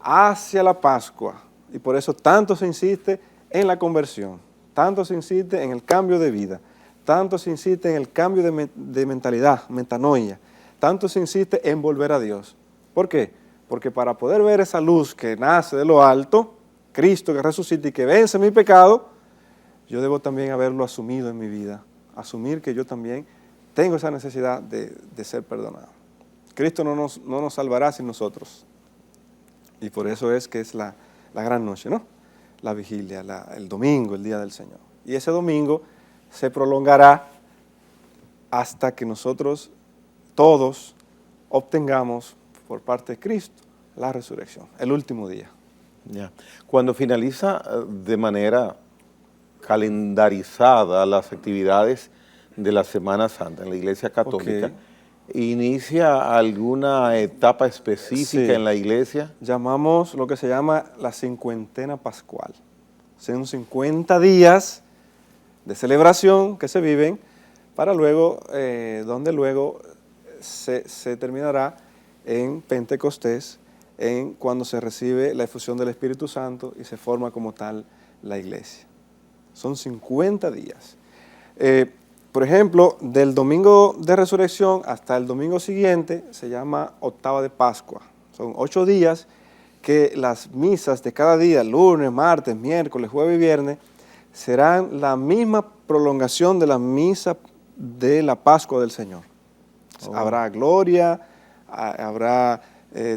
hacia la Pascua, y por eso tanto se insiste en la conversión, tanto se insiste en el cambio de vida, tanto se insiste en el cambio de mentalidad, metanoia, tanto se insiste en volver a Dios. ¿Por qué? Porque para poder ver esa luz que nace de lo alto, Cristo que resucita y que vence mi pecado, yo debo también haberlo asumido en mi vida, asumir que yo también tengo esa necesidad de ser perdonado. Cristo no nos salvará sin nosotros. Y por eso es que es la gran noche, ¿no? La vigilia, el domingo, el día del Señor. Y ese domingo se prolongará hasta que nosotros todos obtengamos por parte de Cristo la resurrección, el último día. Ya. Cuando finaliza de manera calendarizada las actividades de la Semana Santa en la Iglesia Católica, ¿inicia alguna etapa específica en la Iglesia? Llamamos lo que se llama la cincuentena pascual. Son 50 días de celebración que se viven para luego, donde luego se terminará en Pentecostés, cuando se recibe la efusión del Espíritu Santo y se forma como tal la Iglesia. Son 50 días. Por ejemplo, del domingo de resurrección hasta el domingo siguiente se llama octava de Pascua. Son 8 días que las misas de cada día, lunes, martes, miércoles, jueves y viernes, serán la misma prolongación de la misa de la Pascua del Señor. Habrá gloria, habrá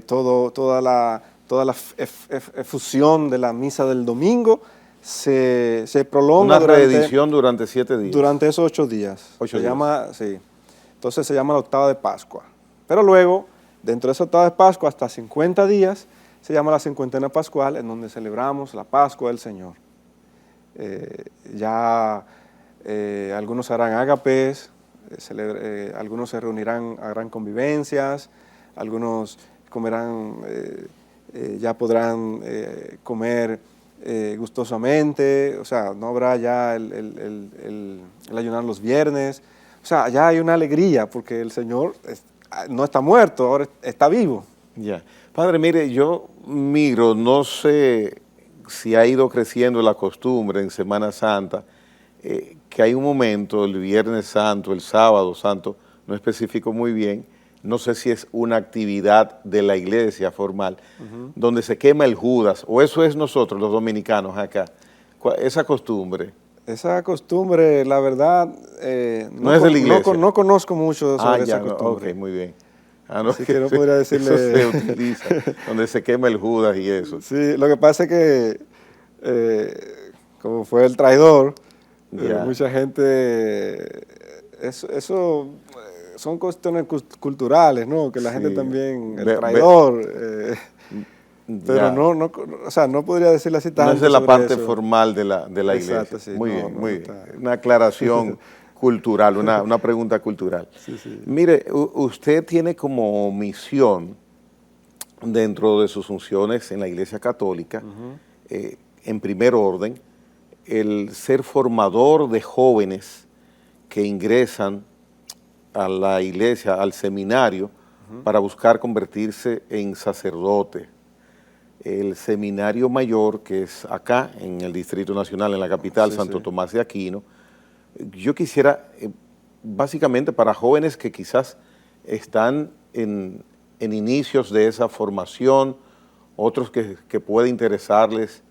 toda la efusión de la misa del domingo, se prolonga. Una reedición durante 7 días. Durante esos 8 días. Entonces se llama la octava de Pascua. Pero luego, dentro de esa octava de Pascua, hasta 50 días, se llama la cincuentena pascual, en donde celebramos la Pascua del Señor. Algunos harán ágapes, algunos se reunirán, harán convivencias, algunos comerán, ya podrán comer gustosamente, o sea, no habrá ya el ayunar los viernes, o sea, ya hay una alegría porque el Señor no está muerto, ahora está vivo. Ya. Padre, mire, yo miro, no sé si ha ido creciendo la costumbre en Semana Santa, que hay un momento, el Viernes Santo, el Sábado Santo, no especifico muy bien, no sé si es una actividad de la iglesia formal, donde se quema el Judas, o eso es nosotros los dominicanos acá, esa costumbre. Esa costumbre, la verdad, no es de la iglesia. No conozco mucho sobre esa ya, costumbre. Ok, muy bien. No, Así que no podría decirle... Eso se utiliza, donde se quema el Judas y eso. Sí, lo que pasa es que, como fue el traidor, mucha gente... Eso son cuestiones culturales, ¿no? Que la gente también, el traidor... pero no, o sea, no podría decirle así tanto. No es de la parte eso. formal de la iglesia. Exacto, sí. Muy bien. Una aclaración cultural, una pregunta cultural. Sí. Mire, usted tiene como misión, dentro de sus funciones en la Iglesia Católica, en primer orden, el ser formador de jóvenes que ingresan a la iglesia, al seminario, para buscar convertirse en sacerdote. El seminario mayor, que es acá, en el Distrito Nacional, en la capital, Santo Tomás de Aquino, yo quisiera, básicamente para jóvenes que quizás están en inicios de esa formación, otros que puede interesarles,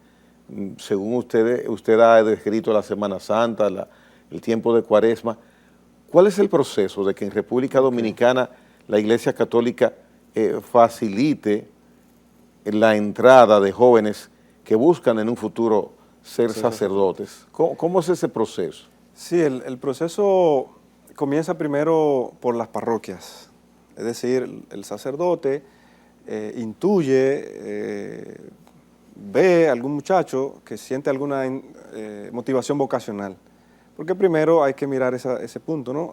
según usted ha descrito la Semana Santa, el tiempo de Cuaresma. ¿Cuál es el proceso de que en República Dominicana la Iglesia Católica facilite la entrada de jóvenes que buscan en un futuro ser sacerdotes? ¿Cómo es ese proceso? Sí, el proceso comienza primero por las parroquias, es decir, el sacerdote intuye, ve a algún muchacho que siente alguna motivación vocacional, porque primero hay que mirar ese punto, ¿no?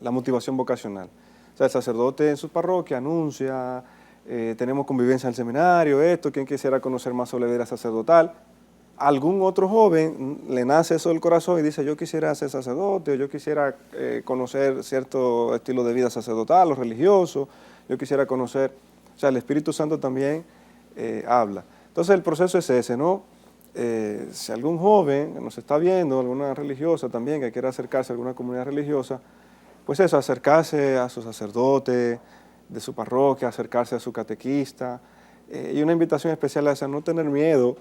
La motivación vocacional. O sea, el sacerdote en su parroquia anuncia, tenemos convivencia en el seminario, ¿quién quisiera conocer más sobre la vida sacerdotal? Algún otro joven le nace eso del corazón y dice, yo quisiera ser sacerdote, o yo quisiera conocer cierto estilo de vida sacerdotal o religioso, yo quisiera conocer, o sea, el Espíritu Santo también habla. Entonces el proceso es ese, ¿no? Si algún joven nos está viendo, alguna religiosa también que quiera acercarse a alguna comunidad religiosa, pues eso, acercarse a su sacerdote de su parroquia, acercarse a su catequista, y una invitación especial es a no tener miedo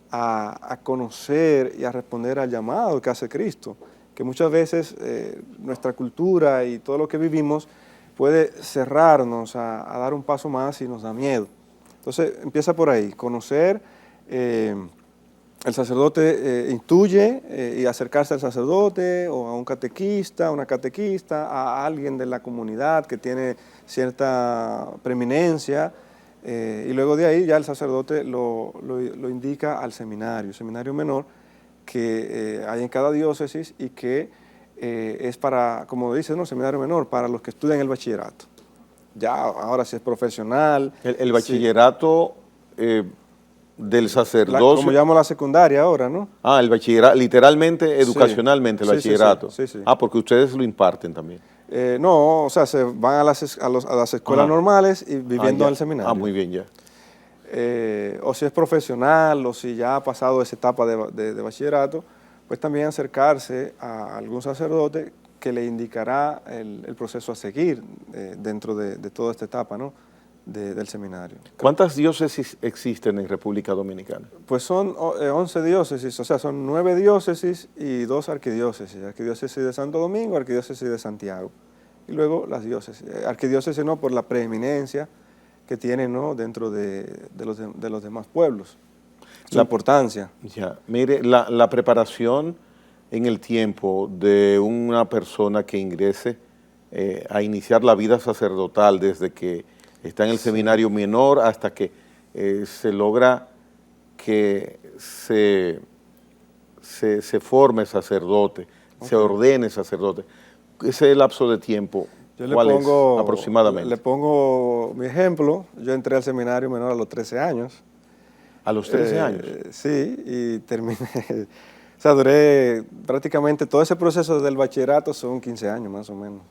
a conocer y a responder al llamado que hace Cristo, que muchas veces nuestra cultura y todo lo que vivimos puede cerrarnos a dar un paso más y nos da miedo. Entonces empieza por ahí, conocer, el sacerdote intuye y acercarse al sacerdote o a un catequista, una catequista, a alguien de la comunidad que tiene cierta preeminencia, y luego de ahí ya el sacerdote lo indica al seminario menor que hay en cada diócesis y que es para, como dice, ¿no? Seminario menor, para los que estudian el bachillerato. Ya ahora si es profesional. El bachillerato del sacerdocio. Como llamo la secundaria ahora, ¿no? El bachillerato, literalmente, educacionalmente, el bachillerato. Sí. Porque ustedes lo imparten también. No, o sea, se van a las escuelas normales y viviendo en el seminario. Muy bien, ya. O si es profesional, o si ya ha pasado esa etapa de bachillerato, pues también acercarse a algún sacerdote que le indicará el proceso a seguir dentro de toda esta etapa, ¿no? Del seminario. ¿Cuántas diócesis existen en República Dominicana? Pues son 11 diócesis, o sea, son 9 diócesis y 2 arquidiócesis. Arquidiócesis de Santo Domingo, arquidiócesis de Santiago. Y luego las diócesis. Arquidiócesis no por la preeminencia que tienen, ¿no? Dentro de los demás pueblos. La importancia. Ya, mire, la preparación en el tiempo de una persona que ingrese a iniciar la vida sacerdotal desde que está en el seminario menor hasta que se logra que se forme sacerdote, se ordene sacerdote. Ese lapso de tiempo, ¿cuál es aproximadamente? Le pongo mi ejemplo. Yo entré al seminario menor a los 13 años. ¿A los 13 años? Sí, y terminé. O sea, duré prácticamente todo ese proceso del bachillerato, son 15 años más o menos.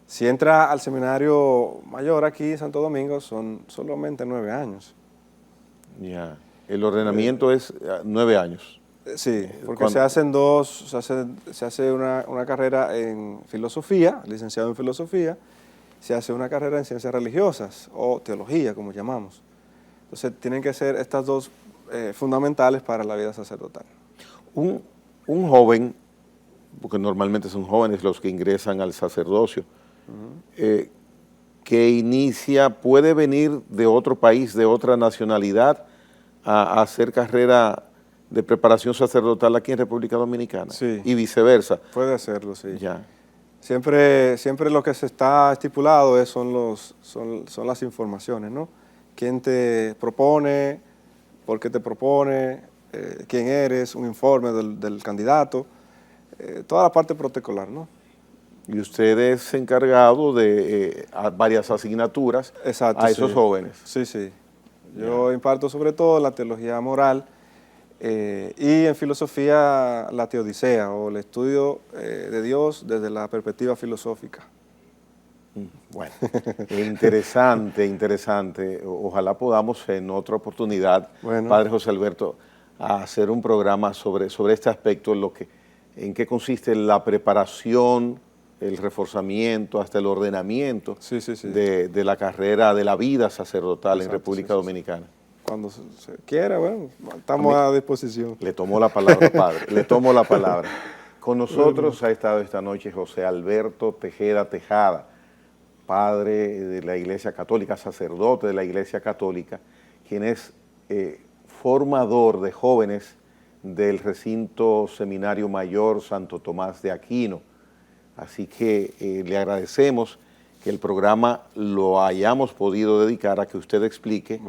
Si entra al seminario mayor aquí en Santo Domingo, son solamente 9 años. Ya. El ordenamiento es 9 años. Sí, porque se hacen dos, se hace una carrera en filosofía, licenciado en filosofía, se hace una carrera en ciencias religiosas o teología, como llamamos. Entonces tienen que ser estas dos fundamentales para la vida sacerdotal. Un joven, porque normalmente son jóvenes los que ingresan al sacerdocio, que inicia, puede venir de otro país, de otra nacionalidad, a hacer carrera de preparación sacerdotal aquí en República Dominicana, sí, y viceversa. Puede hacerlo, sí. Ya. Siempre lo que se está estipulado son las informaciones, ¿no? ¿Quién te propone? ¿Por qué te propone? ¿Quién eres? Un informe del candidato. Toda la parte protocolar, ¿no? Y usted es encargado de varias asignaturas. Exacto, a esos sí. jóvenes. Sí, sí. Yo imparto sobre todo la teología moral y en filosofía la teodicea o el estudio de Dios desde la perspectiva filosófica. Bueno, interesante, interesante. Ojalá podamos en otra oportunidad, Padre José Alberto, hacer un programa sobre este aspecto, en qué consiste la preparación, el reforzamiento, hasta el ordenamiento de la carrera, de la vida sacerdotal en República Dominicana. Cuando se quiera, bueno, estamos a disposición. Le tomo la palabra, Padre, le tomo la palabra. Con nosotros ha estado esta noche José Alberto Tejeda Tejada, padre de la Iglesia Católica, sacerdote de la Iglesia Católica, quien es formador de jóvenes del recinto Seminario Mayor Santo Tomás de Aquino. Así que le agradecemos que el programa lo hayamos podido dedicar a que usted explique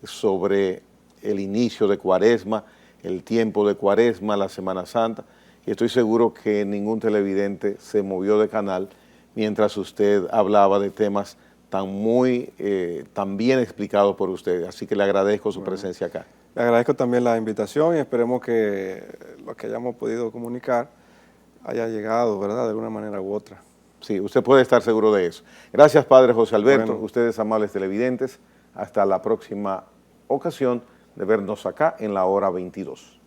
sobre el inicio de Cuaresma, el tiempo de Cuaresma, la Semana Santa, y estoy seguro que ningún televidente se movió de canal mientras usted hablaba de temas tan bien explicados por usted. Así que le agradezco su presencia acá. Le agradezco también la invitación y esperemos que lo que hayamos podido comunicar haya llegado, ¿verdad?, de alguna manera u otra. Sí, usted puede estar seguro de eso. Gracias, Padre José Alberto. Ustedes, amables televidentes, hasta la próxima ocasión de vernos acá en la hora 22.